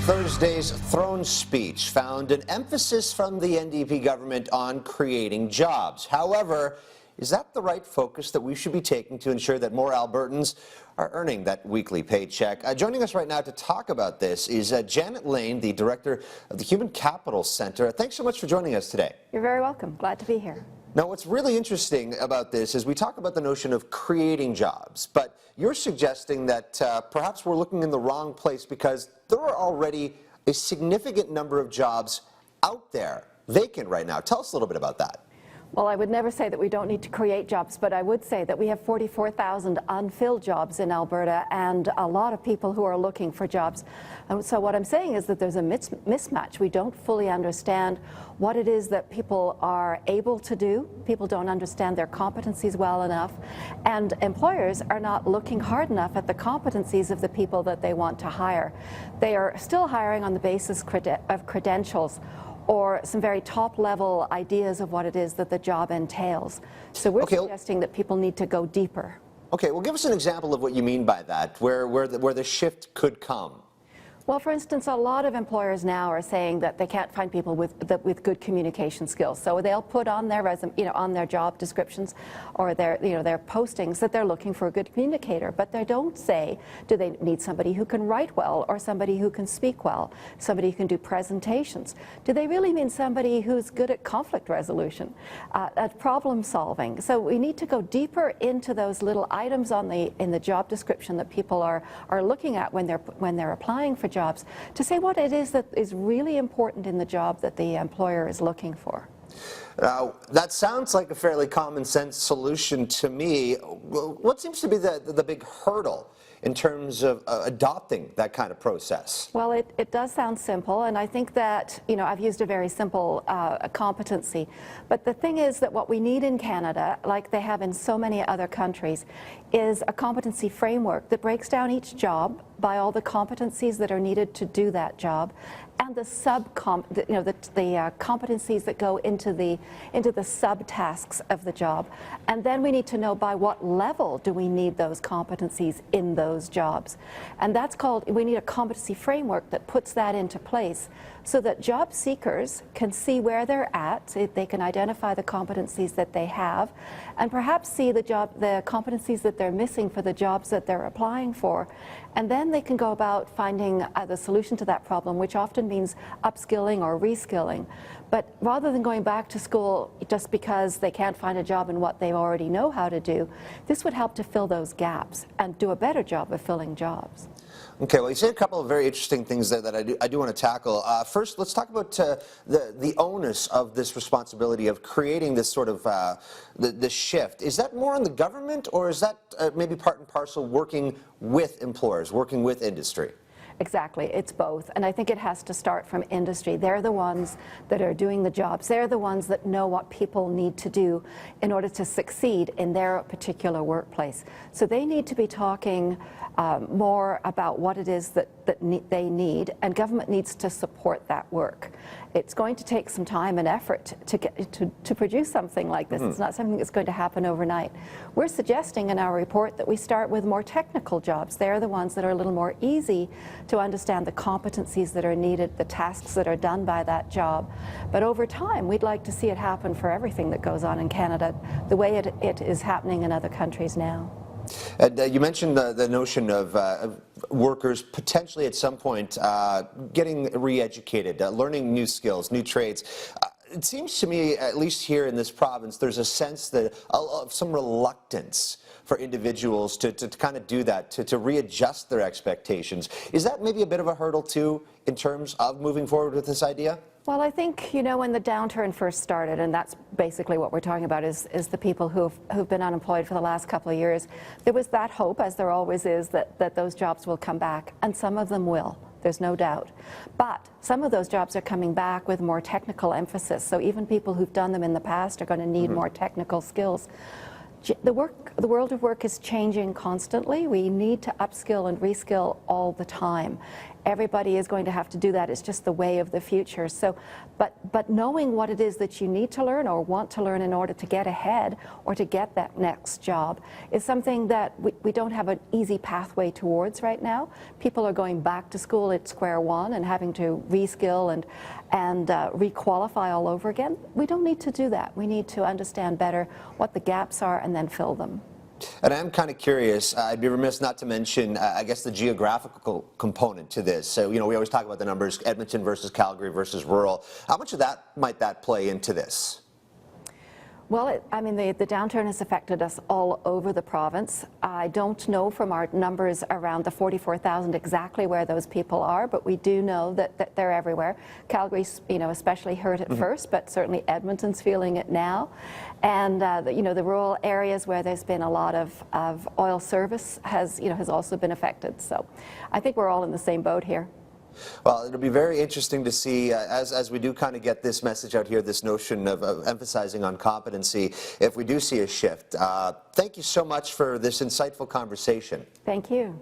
Thursday's throne speech found an emphasis from the NDP government on creating jobs. However, is that the right focus that we should be taking to ensure that more Albertans are earning that weekly paycheck? Joining us right now to talk about this is Janet Lane, the director of the Human Capital Centre. Thanks so much for joining us today. You're very welcome. Glad to be here. Now, what's really interesting about this is we talk about the notion of creating jobs, but you're suggesting that perhaps we're looking in the wrong place because there are already a significant number of jobs out there vacant right now. Tell us a little bit about that. Well, I would never say that we don't need to create jobs, but I would say that we have 44,000 unfilled jobs in Alberta and a lot of people who are looking for jobs. So what I'm saying is that there's a mismatch. We don't fully understand what it is that people are able to do. People don't understand their competencies well enough, and employers are not looking hard enough at the competencies of the people that they want to hire. They are still hiring on the basis of credentials or some very top-level ideas of what it is that the job entails. So we're suggesting that people need to go deeper. Okay, well, give us an example of what you mean by that, where the shift could come. Well, for instance, a lot of employers now are saying that they can't find people with good communication skills. So they'll put on their resume, on their job descriptions or their postings that they're looking for a good communicator. But they don't say, do they need somebody who can write well or somebody who can speak well, somebody who can do presentations? Do they really mean somebody who's good at conflict resolution, at problem solving? So we need to go deeper into those little items in the job description that people are looking at when they're applying for jobs, to say what it is that is really important in the job that the employer is looking for. Now, that sounds like a fairly common sense solution to me. What seems to be the big hurdle in terms of adopting that kind of process? Well, it does sound simple, and I think that, I've used a very simple competency. But the thing is that what we need in Canada, like they have in so many other countries, is a competency framework that breaks down each job by all the competencies that are needed to do that job, and the competencies that go into the subtasks of the job. And then we need to know by what level do we need those competencies in those jobs. And that's called, we need a competency framework that puts that into place so that job seekers can see where they're at, they can identify the competencies that they have, and perhaps see the competencies that they're missing for the jobs that they're applying for. And then they can go about finding the solution to that problem, which often means upskilling or reskilling. But rather than going back to school just because they can't find a job in what they already know how to do, this would help to fill those gaps and do a better job of filling jobs. Okay, well, you said a couple of very interesting things there that I do want to tackle. First, let's talk about the onus of this responsibility of creating this sort of the shift. Is that more on the government, or is that maybe part and parcel working with employers, working with industry? Exactly, it's both, and I think it has to start from industry. They're the ones that are doing the jobs. They're the ones that know what people need to do in order to succeed in their particular workplace. So they need to be talking more about what it is that they need, and government needs to support that work. It's going to take some time and effort to produce something like this. It's not something that's going to happen overnight. We're suggesting in our report that we start with more technical jobs. They're the ones that are a little more easy to understand the competencies that are needed, the tasks that are done by that job. But over time, we'd like to see it happen for everything that goes on in Canada, the way it is happening in other countries now. You mentioned the notion of workers potentially at some point getting re-educated, learning new skills, new trades. It seems to me, at least here in this province, there's a sense that of some reluctance for individuals to kind of do that, to readjust their expectations. Is that maybe a bit of a hurdle too in terms of moving forward with this idea? Well, I think, when the downturn first started, and that's basically what we're talking about, is the people who've been unemployed for the last couple of years, there was that hope, as there always is, that those jobs will come back, and some of them will. There's no doubt. But some of those jobs are coming back with more technical emphasis, so even people who've done them in the past are going to need more technical skills. The world of work is changing constantly. We need to upskill and reskill all the time. Everybody is going to have to do that. It's just the way of the future. So, but knowing what it is that you need to learn or want to learn in order to get ahead or to get that next job is something that we don't have an easy pathway towards right now. People are going back to school at square one and having to reskill and requalify all over again. We don't need to do that. We need to understand better what the gaps are and then fill them. And I'm kind of curious, I'd be remiss not to mention, I guess, the geographical component to this. So, we always talk about the numbers, Edmonton versus Calgary versus rural. How much of that might that play into this? Well, I mean, the downturn has affected us all over the province. I don't know from our numbers around the 44,000 exactly where those people are, but we do know that they're everywhere. Calgary's, especially hurt at first, but certainly Edmonton's feeling it now. And, the rural areas where there's been a lot of oil service has also been affected. So I think we're all in the same boat here. Well, it'll be very interesting to see, as we do kind of get this message out here, this notion of emphasizing on competency, if we do see a shift. Thank you so much for this insightful conversation. Thank you.